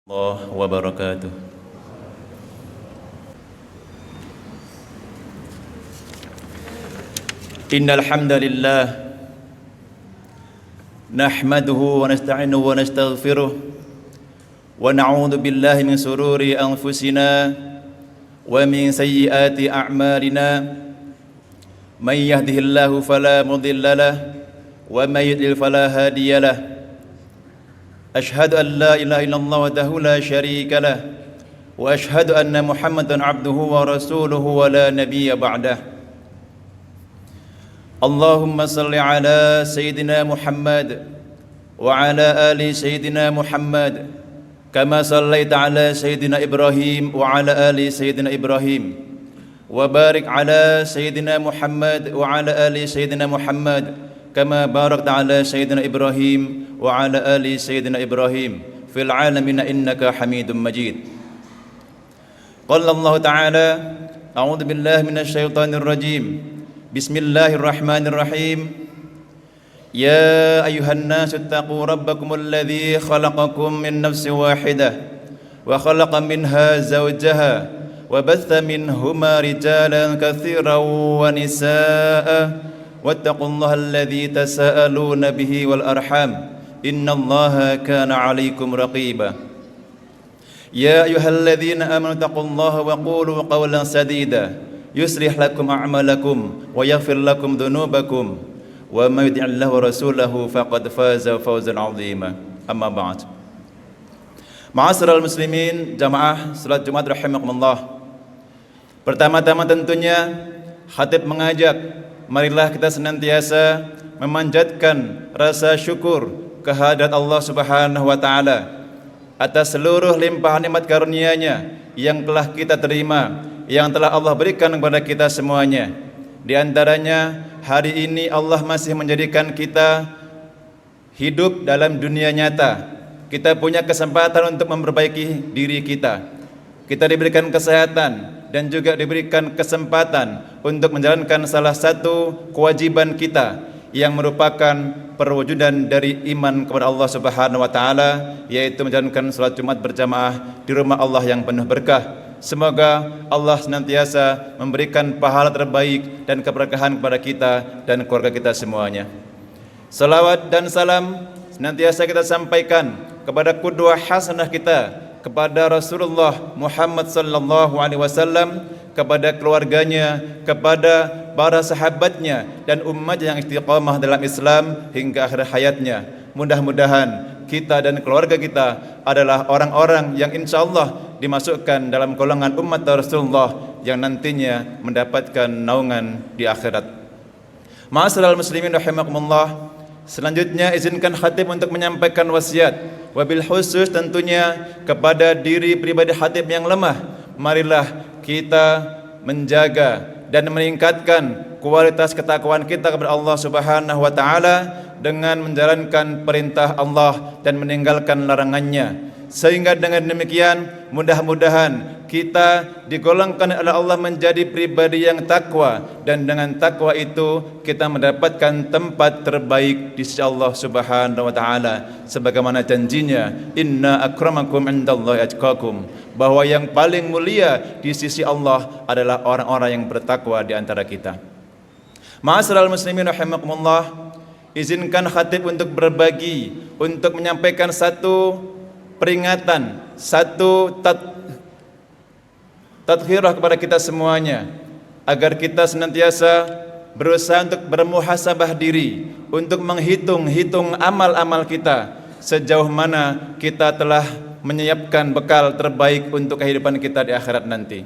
الله وبركاته. إن الحمد لله نحمده ونستعينه ونستغفره ونعوذ بالله من شرور أنفسنا ومن سيئات أعمالنا من يهده الله فلا مضل له ومن يضلل فلا هادي له أشهد أن لا إله إلا الله وحده لا شريك له وأشهد أن محمدا عبده ورسوله ولا نبي بعده. اللهم صل على سيدنا محمد وعلى آل سيدنا محمد كما صليت على سيدنا إبراهيم وعلى آل سيدنا إبراهيم وبارك على سيدنا محمد وعلى آل سيدنا محمد كما باركت على سيدنا إبراهيم وعلى آل سيدنا إبراهيم في العالمين إنك حميد مجيد. قال الله تعالى: أعوذ بالله من الشيطان الرجيم. بسم الله الرحمن الرحيم. يا أيها الناس اتقوا ربكم الذي خلقكم من نفس واحدة وخلق منها زوجها وبث منهما رجالا كثيرا ونساء واتقوا الله الذي تساءلون به والأرحام إن الله كان عليكم رقيبا. يا أيها الذين آمنوا اتقوا الله وقولوا قولا سديدا يصلح لكم أعمالكم ويغفر لكم ذنوبكم ومن يطع الله ورسوله فقد فاز فوزا عظيما. أما بعد. Ma'asyiral muslimin, jamaah salat Jumat rahimakumullah. Pertama-tama tentunya khatib mengajak, marilah kita senantiasa memanjatkan rasa syukur kehadirat Allah Subhanahu wa taala atas seluruh limpahan nikmat karunia-Nya yang telah kita terima, yang telah Allah berikan kepada kita semuanya. Di antaranya hari ini Allah masih menjadikan kita hidup dalam dunia nyata. Kita punya kesempatan untuk memperbaiki diri kita. Kita diberikan kesehatan dan juga diberikan kesempatan untuk menjalankan salah satu kewajiban kita yang merupakan perwujudan dari iman kepada Allah Subhanahu wa taala, yaitu menjalankan salat Jumat berjamaah di rumah Allah yang penuh berkah. Semoga Allah senantiasa memberikan pahala terbaik dan keberkahan kepada kita dan keluarga kita semuanya. Salawat dan salam senantiasa kita sampaikan kepada qudwah hasanah kita, kepada Rasulullah Muhammad sallallahu alaihi wasallam, kepada keluarganya, kepada para sahabatnya dan umat yang istiqamah dalam Islam hingga akhir hayatnya. Mudah-mudahan kita dan keluarga kita adalah orang-orang yang insyaallah dimasukkan dalam golongan umat Rasulullah yang nantinya mendapatkan naungan di akhirat. Ma'asyiral muslimin rahimakumullah. Selanjutnya izinkan khatib untuk menyampaikan wasiat, wabil khusus tentunya kepada diri pribadi khatib yang lemah. Marilah kita menjaga dan meningkatkan kualitas ketakwaan kita kepada Allah Subhanahu wa taala dengan menjalankan perintah Allah dan meninggalkan larangannya. Sehingga dengan demikian mudah-mudahan kita digolongkan oleh Allah menjadi pribadi yang takwa, dan dengan takwa itu kita mendapatkan tempat terbaik di sisi Allah Subhanahu wa taala sebagaimana janjinya, inna akramakum indallahi atqakum, bahwa yang paling mulia di sisi Allah adalah orang-orang yang bertakwa di antara kita. Ma'asyiral muslimin rahimakumullah, izinkan khatib untuk berbagi, untuk menyampaikan satu peringatan, satu tadhkirah kepada kita semuanya, agar kita senantiasa berusaha untuk bermuhasabah diri, untuk menghitung amal-amal kita, sejauh mana kita telah menyiapkan bekal terbaik untuk kehidupan kita di akhirat nanti.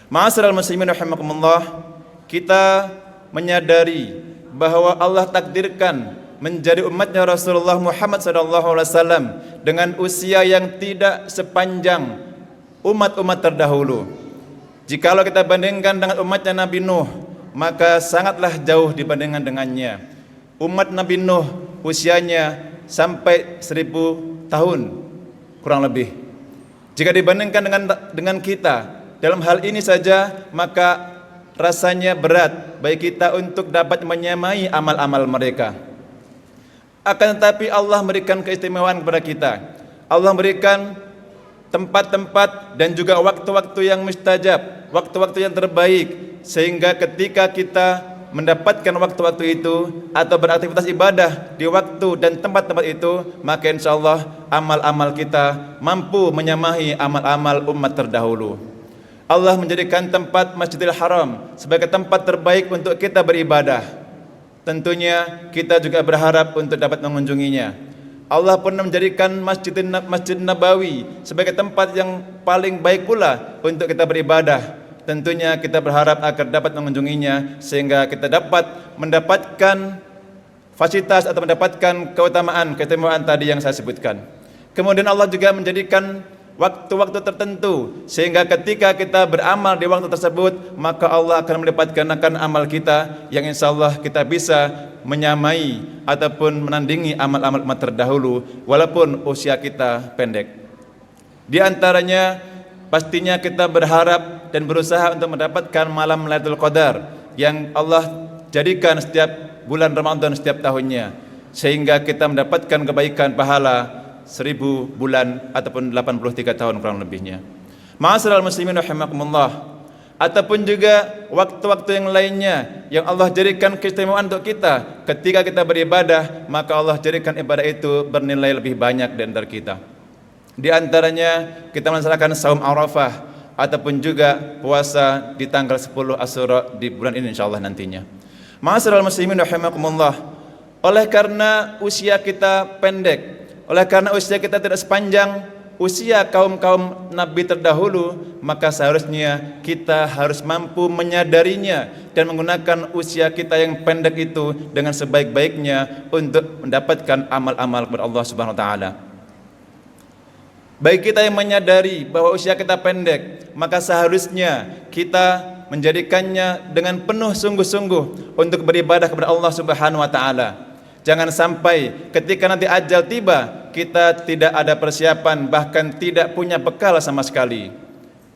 Ma'asyiral muslimin rahimakumullah, kita menyadari bahwa Allah takdirkan menjadi umatnya Rasulullah Muhammad SAW dengan usia yang tidak sepanjang umat-umat terdahulu. Jikalau kita bandingkan dengan umatnya Nabi Nuh, maka sangatlah jauh dibandingkan dengannya. Umat Nabi Nuh usianya sampai 1000 tahun kurang lebih. Jika dibandingkan dengan kita dalam hal ini saja, maka rasanya berat bagi kita untuk dapat menyamai amal-amal mereka. Akan tetapi Allah memberikan keistimewaan kepada kita. Allah memberikan tempat-tempat dan juga waktu-waktu yang mustajab, waktu-waktu yang terbaik, sehingga ketika kita mendapatkan waktu-waktu itu atau beraktivitas ibadah di waktu dan tempat-tempat itu, maka insyaallah amal-amal kita mampu menyamahi amal-amal umat terdahulu. Allah menjadikan tempat Masjidil Haram sebagai tempat terbaik untuk kita beribadah. Tentunya kita juga berharap untuk dapat mengunjunginya. Allah pun menjadikan Masjid Nabawi sebagai tempat yang paling baik pula untuk kita beribadah. Tentunya kita berharap agar dapat mengunjunginya sehingga kita dapat mendapatkan fasilitas atau mendapatkan keutamaan tadi yang saya sebutkan. Kemudian Allah juga menjadikan waktu-waktu tertentu sehingga ketika kita beramal di waktu tersebut, maka Allah akan melipat gandakan amal kita yang insyaallah kita bisa menyamai ataupun menandingi amal-amal umat terdahulu walaupun usia kita pendek. Di antaranya pastinya kita berharap dan berusaha untuk mendapatkan malam Lailatul Qadar yang Allah jadikan setiap bulan Ramadan setiap tahunnya, sehingga kita mendapatkan kebaikan pahala 1000 bulan ataupun 83 tahun kurang lebihnya. Ma'asyiral muslimin rahimakumullah. Ataupun juga waktu-waktu yang lainnya yang Allah jadikan keistimewaan untuk kita. Ketika kita beribadah, maka Allah jadikan ibadah itu bernilai lebih banyak di antara kita. Di antaranya kita melaksanakan saum Arafah ataupun juga puasa di tanggal 10 Asyura di bulan ini insyaallah nantinya. Ma'asyiral muslimin rahimakumullah. Oleh karena usia kita pendek, oleh karena usia kita tidak sepanjang usia kaum-kaum Nabi terdahulu, maka seharusnya kita harus mampu menyadarinya dan menggunakan usia kita yang pendek itu dengan sebaik-baiknya untuk mendapatkan amal-amal kepada Allah Subhanahu wa taala. Baik kita yang menyadari bahwa usia kita pendek, maka seharusnya kita menjadikannya dengan penuh sungguh-sungguh untuk beribadah kepada Allah Subhanahu wa taala. Jangan sampai ketika nanti ajal tiba kita tidak ada persiapan, bahkan tidak punya bekal sama sekali.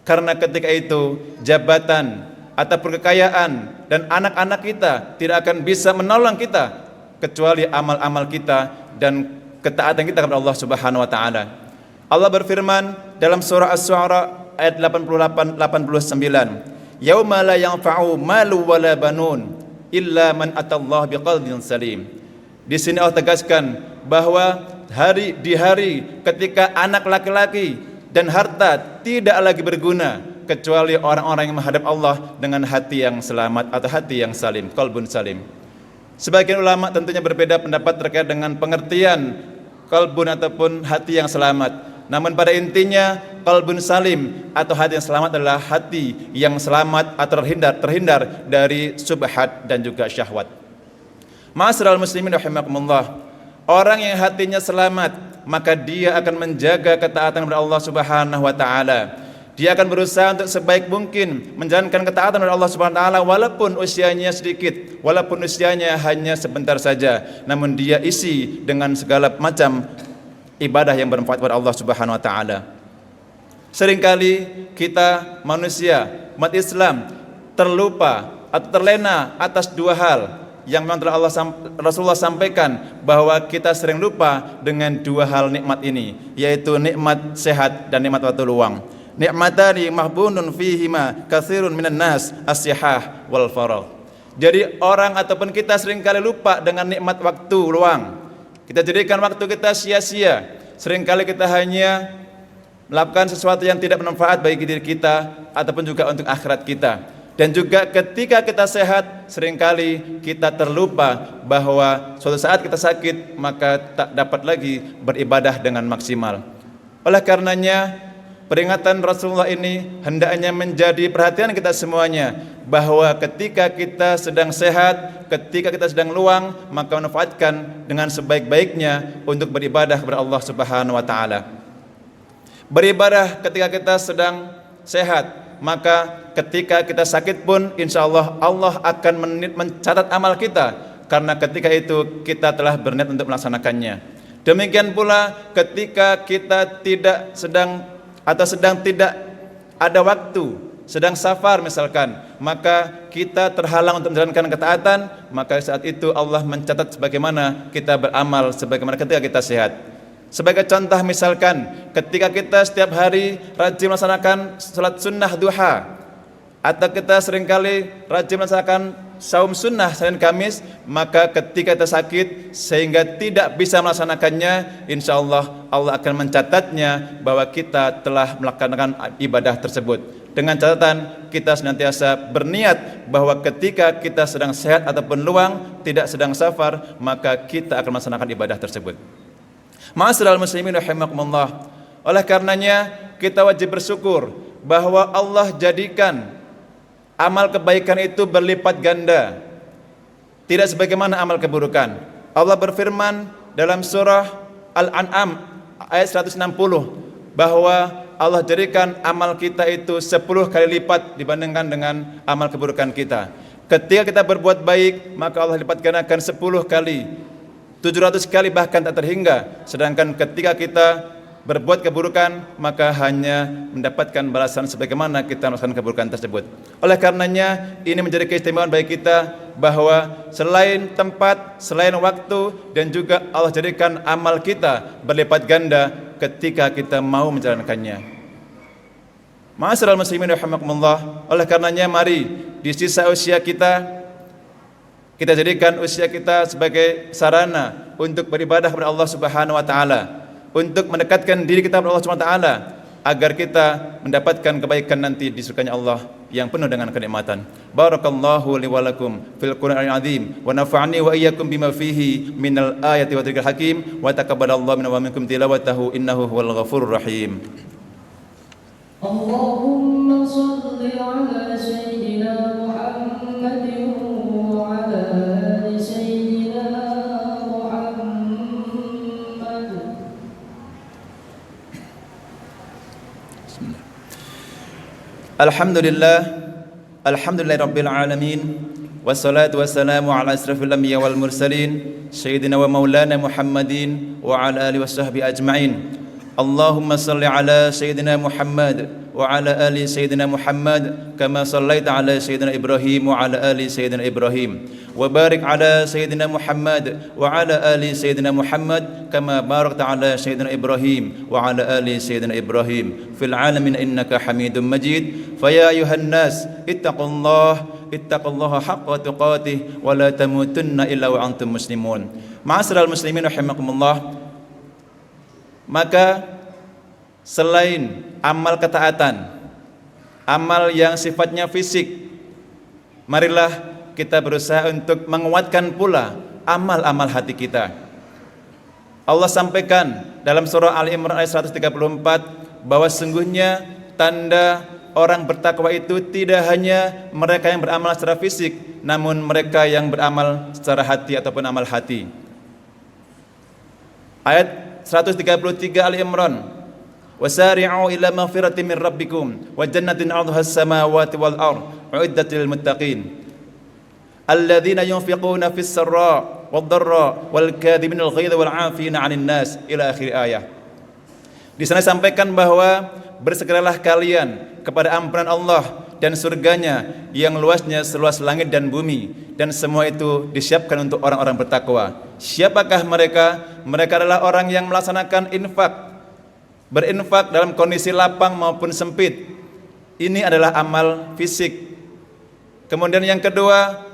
Karena ketika itu jabatan ataupun kekayaan dan anak-anak kita tidak akan bisa menolong kita kecuali amal-amal kita dan ketaatan kita kepada Allah Subhanahu wa taala. Allah berfirman dalam surah Asy-Syu'ara ayat 88-89, "Yauma la yanfa'u malu wala banun illa man atallaha biqalbin salim." Di sini Allah tegaskan bahwa di hari ketika anak laki-laki dan harta tidak lagi berguna kecuali orang-orang yang menghadap Allah dengan hati yang selamat atau hati yang salim, qalbun salim. Sebagian ulama tentunya berbeda pendapat terkait dengan pengertian qalbun ataupun hati yang selamat. Namun pada intinya qalbun salim atau hati yang selamat adalah hati yang selamat atau terhindar dari subhat dan juga syahwat. Ma'asyiral muslimin rahimakumullah. Orang yang hatinya selamat, maka dia akan menjaga ketaatan kepada Allah Subhanahu wa taala. Dia akan berusaha untuk sebaik mungkin menjalankan ketaatan kepada Allah Subhanahu wa taala walaupun usianya sedikit, walaupun usianya hanya sebentar saja, namun dia isi dengan segala macam ibadah yang bermanfaat kepada Allah Subhanahu wa taala. Seringkali kita manusia, umat Islam terlupa atau terlena atas dua hal yang memang telah Rasulullah sampaikan bahwa kita sering lupa dengan dua hal nikmat ini, yaitu nikmat sehat dan nikmat waktu luang. Nikmatani mahbunun fihima katsirun minan nas as-sihah wal faragh. Jadi orang ataupun kita seringkali lupa dengan nikmat waktu luang. Kita jadikan waktu kita sia-sia. Seringkali kita hanya melakukan sesuatu yang tidak bermanfaat bagi diri kita ataupun juga untuk akhirat kita. Dan juga ketika kita sehat, seringkali kita terlupa bahwa suatu saat kita sakit, maka tak dapat lagi beribadah dengan maksimal. Oleh karenanya, peringatan Rasulullah ini hendaknya menjadi perhatian kita semuanya, bahwa ketika kita sedang sehat, ketika kita sedang luang, maka manfaatkan dengan sebaik-baiknya untuk beribadah kepada Allah Subhanahu wa taala. Beribadah ketika kita sedang sehat, maka ketika kita sakit pun insyaallah Allah akan mencatat amal kita, karena ketika itu kita telah berniat untuk melaksanakannya. Demikian pula ketika kita sedang tidak ada waktu, sedang safar misalkan, maka kita terhalang untuk menjalankan ketaatan, maka saat itu Allah mencatat sebagaimana kita beramal sebagaimana ketika kita sehat. Sebagai contoh misalkan ketika kita setiap hari rajin melaksanakan salat sunnah duha, atau kita seringkali rajin melaksanakan saum sunnah Senin Kamis, maka ketika kita sakit sehingga tidak bisa melaksanakannya, insya Allah Allah akan mencatatnya bahwa kita telah melaksanakan ibadah tersebut. Dengan catatan kita senantiasa berniat bahwa ketika kita sedang sehat ataupun luang, tidak sedang safar, maka kita akan melaksanakan ibadah tersebut. Ma'asyiral muslimin rahimakumullah. Oleh karenanya kita wajib bersyukur bahwa Allah jadikan amal kebaikan itu berlipat ganda, tidak sebagaimana amal keburukan. Allah berfirman dalam surah Al-An'am ayat 160 bahwa Allah jadikan amal kita itu 10 kali lipat dibandingkan dengan amal keburukan kita. Ketika kita berbuat baik, maka Allah lipat gandakan 10 kali, 700 kali bahkan tak terhingga. Sedangkan ketika kita berbuat keburukan, maka hanya mendapatkan balasan sebagaimana kita melakukan keburukan tersebut. Oleh karenanya ini menjadi keistimewaan bagi kita bahwa selain tempat, selain waktu, dan juga Allah jadikan amal kita berlipat ganda ketika kita mau menjalankannya. Ma'asyiral muslimin rahimakumullah. Oleh karenanya mari di sisa usia kita jadikan usia kita sebagai sarana untuk beribadah kepada Allah Subhanahu wa taala, untuk mendekatkan diri kita kepada Allah Subhanahu wa taala, agar kita mendapatkan kebaikan nanti di surganya Allah yang penuh dengan kenikmatan. Barakallahu li wa lakum fil Qur'anil azim wa nafa'ani wa iyyakum bima fihi minal ayati wa dzikril hakim wa taqabbalallahu minna wa minkum tilawatahu innahu huwal ghafurur rahim. Allahumma shalli ala sayyidina Muhammadin wa ala ali sayyidina Alhamdulillah rabbil alamin, wassalatu wassalamu ala asrafil anbiya wal mursalin sayyidina wa maulana Muhammadin wa ala alihi washabbihi ajma'in. Allahumma salli ala sayyidina Muhammad wa ala ali sayyidina Muhammad kama sallaita ala sayyidina Ibrahim wa ala ali sayyidina Ibrahim, wa barik ala sayyidina Muhammad wa ala ali sayyidina Muhammad kama barakta ala sayyidina Ibrahim wa ala ali sayyidina Ibrahim fil alamin innaka Hamidum Majid. Fa ya ayuhan nas ittaqullaha haqqa tuqatih wa la tamutunna illa wa antum muslimun. Ma'asyiral muslimin rahimakumullah. Maka selain amal ketaatan, amal yang sifatnya fisik, marilah kita berusaha untuk menguatkan pula amal-amal hati kita. Allah sampaikan dalam surah Al-Imran ayat 134 bahwa sungguhnya tanda orang bertakwa itu tidak hanya mereka yang beramal secara fisik, namun mereka yang beramal secara hati ataupun amal hati. Ayat 133 Al-Imran, wasari'u ila maghfiratin min rabbikum wa jannatin 'arduha as-samawati wal ardh u'iddat lil muttaqin alladzina yunfiquna fis sarra wad dharra wal kadhibina al ghaidha wal 'afina 'anil nas ila akhir ayat. Di sana sampaikan bahwa bersegeralah kalian kepada ampunan Allah dan surganya yang luasnya seluas langit dan bumi, dan semua itu disiapkan untuk orang-orang bertakwa. Siapakah mereka? Mereka adalah orang yang melaksanakan berinfak dalam kondisi lapang maupun sempit. Ini adalah amal fisik. Kemudian yang kedua,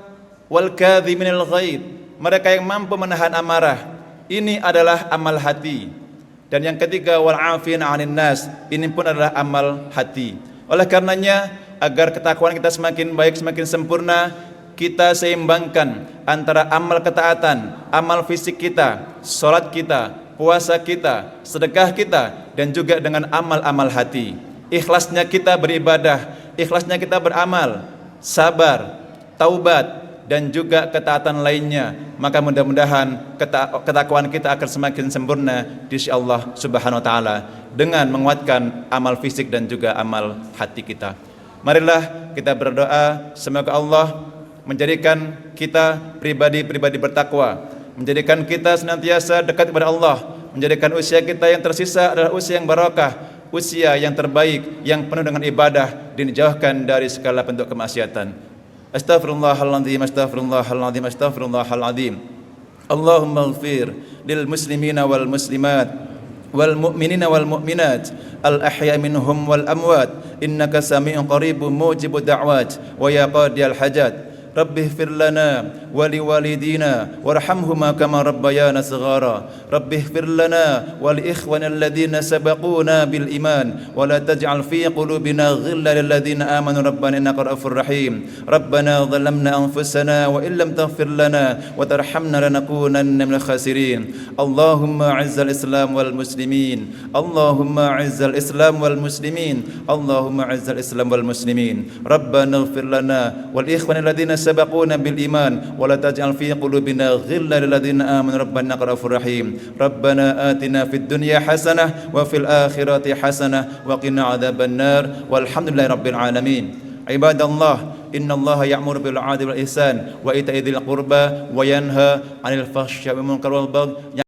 wal kadhiminal ghaid, mereka yang mampu menahan amarah. Ini adalah amal hati. Dan yang ketiga, wal 'afina 'anil nas, ini pun adalah amal hati. Oleh karenanya, agar ketakwaan kita semakin baik, semakin sempurna, kita seimbangkan antara amal ketaatan, amal fisik kita, sholat kita, puasa kita, sedekah kita, dan juga dengan amal-amal hati. Ikhlasnya kita beribadah, ikhlasnya kita beramal, sabar, taubat, dan juga ketaatan lainnya. Maka mudah-mudahan ketakwaan kita akan semakin sempurna di sisi Allah Subhanahu wa taala dengan menguatkan amal fisik dan juga amal hati kita. Marilah kita berdoa semoga Allah menjadikan kita pribadi-pribadi bertakwa, menjadikan kita senantiasa dekat kepada Allah, menjadikan usia kita yang tersisa adalah usia yang barakah, usia yang terbaik, yang penuh dengan ibadah, dan dijauhkan dari segala bentuk kemaksiatan. Astaghfirullahaladzim, astaghfirullahaladzim, astaghfirullahaladzim. Allahumma ighfir lil muslimina wal muslimat والمؤمنين والمؤمنات الأحياء منهم والأموات إنك سميع قريب موجب الدعوات ويا قاضي الحاجات رب اغفر لنا ولوالدينا وارحمهما كما ربيانا صغارا رب اغفر لنا ولإخواننا الذين سبقونا بالإيمان ولا تجعل في قلوبنا غلا للذين آمنوا ربنا إنك رؤوف رحيم ربنا ظلمنا أنفسنا وإن لم تغفر لنا وترحمنا لنكونن من الخاسرين اللهم أعز الإسلام والمسلمين اللهم أعز الإسلام والمسلمين اللهم أعز الإسلام والمسلمين ربنا اغفر لنا والإخوان الذين سبقونا بالإيمان ولا تجعل في قلوبنا غلا للذين آمنوا ربنا إنك رؤوف رحيم ربنا آتنا في الدنيا حسنة وفي الآخرة حسنة وقنا عذاب النار والحمد لله رب العالمين عباد الله إن الله يأمر بالعدل والإحسان وإيتاء ذي القربى وينهى عن الفحشاء والمنكر والبغي